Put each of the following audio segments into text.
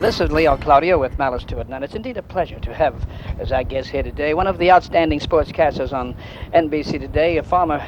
This is Leo Cloutier with Malice to It, and it's indeed a pleasure to have as our guest here today one of the outstanding sportscasters on NBC today, a former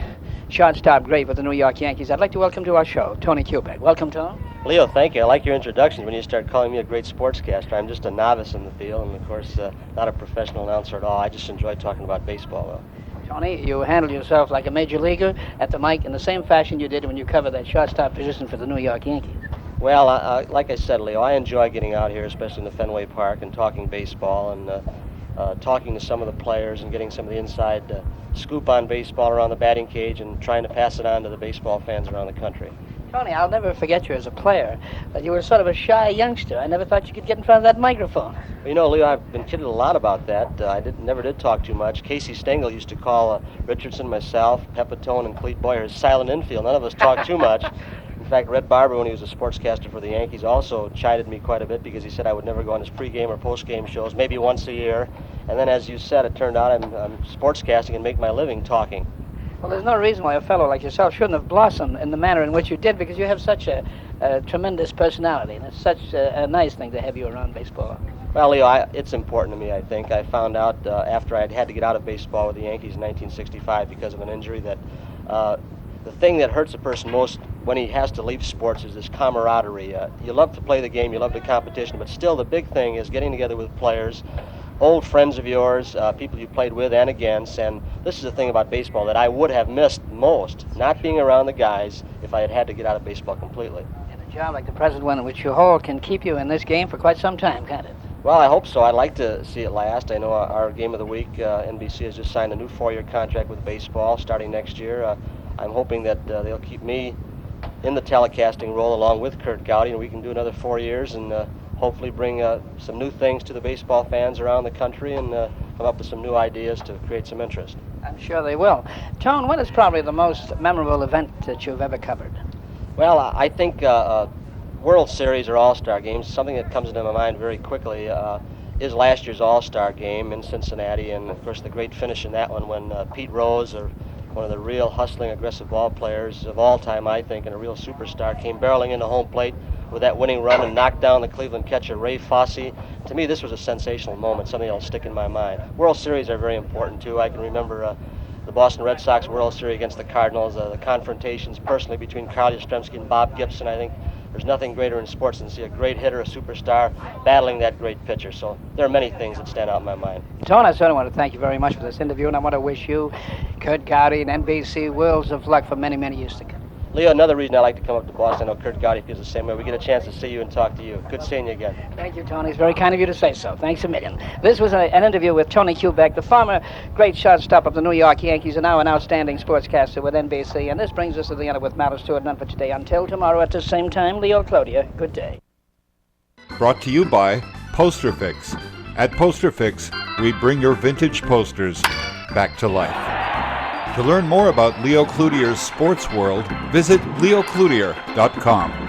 shortstop great with the New York Yankees. I'd like to welcome to our show Tony Kubec. Welcome, Tony. Leo, thank you. I like your introductions when you start calling me a great sportscaster. I'm just a novice in the field, and of course, not a professional announcer at all. I just enjoy talking about baseball. Tony, you handle yourself like a major leaguer at the mic in the same fashion you did when you covered that shortstop position for the New York Yankees. Well, like I said, Leo, I enjoy getting out here, especially in the Fenway Park, and talking baseball and talking to some of the players and getting some of the inside scoop on baseball around the batting cage and trying to pass it on to the baseball fans around the country. Tony, I'll never forget you as a player. You were sort of a shy youngster. I never thought you could get in front of that microphone. Well, you know, Leo, I've been kidded a lot about that. I never did talk too much. Casey Stengel used to call Richardson, myself, Pepitone, and Clete Boyer his silent infield. None of us talked too much. In fact, Red Barber, when he was a sportscaster for the Yankees, also chided me quite a bit because he said I would never go on his pregame or postgame shows, maybe once a year. And then, as you said, it turned out I'm sportscasting and make my living talking. Well, there's no reason why a fellow like yourself shouldn't have blossomed in the manner in which you did, because you have such a tremendous personality, and it's such a nice thing to have you around baseball. Well, Leo, it's important to me, I think. I found out after I'd had to get out of baseball with the Yankees in 1965 because of an injury that the thing that hurts a person most when he has to leave sports is this camaraderie. You love to play the game, you love the competition, but still the big thing is getting together with players, old friends of yours, people you played with and against, and this is the thing about baseball that I would have missed most, not being around the guys if I had had to get out of baseball completely. And a job like the present one in which you hold can keep you in this game for quite some time, can't it? Well, I hope so. I'd like to see it last. I know our Game of the Week, NBC has just signed a new 4-year contract with baseball starting next year. I'm hoping that they'll keep me in the telecasting role along with Kurt Gowdy, and we can do another 4 years and hopefully bring some new things to the baseball fans around the country and come up with some new ideas to create some interest. I'm sure they will. Tone, what is probably the most memorable event that you've ever covered? Well, I think World Series or All-Star games, something that comes into my mind very quickly is last year's All-Star game in Cincinnati, and of course the great finish in that one when Pete Rose, one of the real hustling, aggressive ball players of all time, I think, and a real superstar, came barreling into home plate with that winning run and knocked down the Cleveland catcher, Ray Fosse. To me, this was a sensational moment, something that'll stick in my mind. World Series are very important, too. I can remember the Boston Red Sox World Series against the Cardinals, the confrontations personally between Carl Yastrzemski and Bob Gibson. I think there's nothing greater in sports than to see a great hitter, a superstar, battling that great pitcher. So there are many things that stand out in my mind. Tone, I certainly want to thank you very much for this interview, and I want to wish you, Kurt Gowdy, and NBC worlds of luck for many, many years to come. Leo, another reason I like to come up to Boston, I know Kurt Gowdy feels the same way. We get a chance to see you and talk to you. Good seeing you again. Thank you, Tony. It's very kind of you to say so. Thanks a million. This was an interview with Tony Kubec, the former great shortstop of the New York Yankees and now an outstanding sportscaster with NBC. And this brings us to the end of With Malice to It, none for today. Until tomorrow at the same time, Leo Cloutier, good day. Brought to you by Poster Fix. At Poster Fix, we bring your vintage posters back to life. To learn more about Leo Cloutier's sports world, visit leocloutier.com.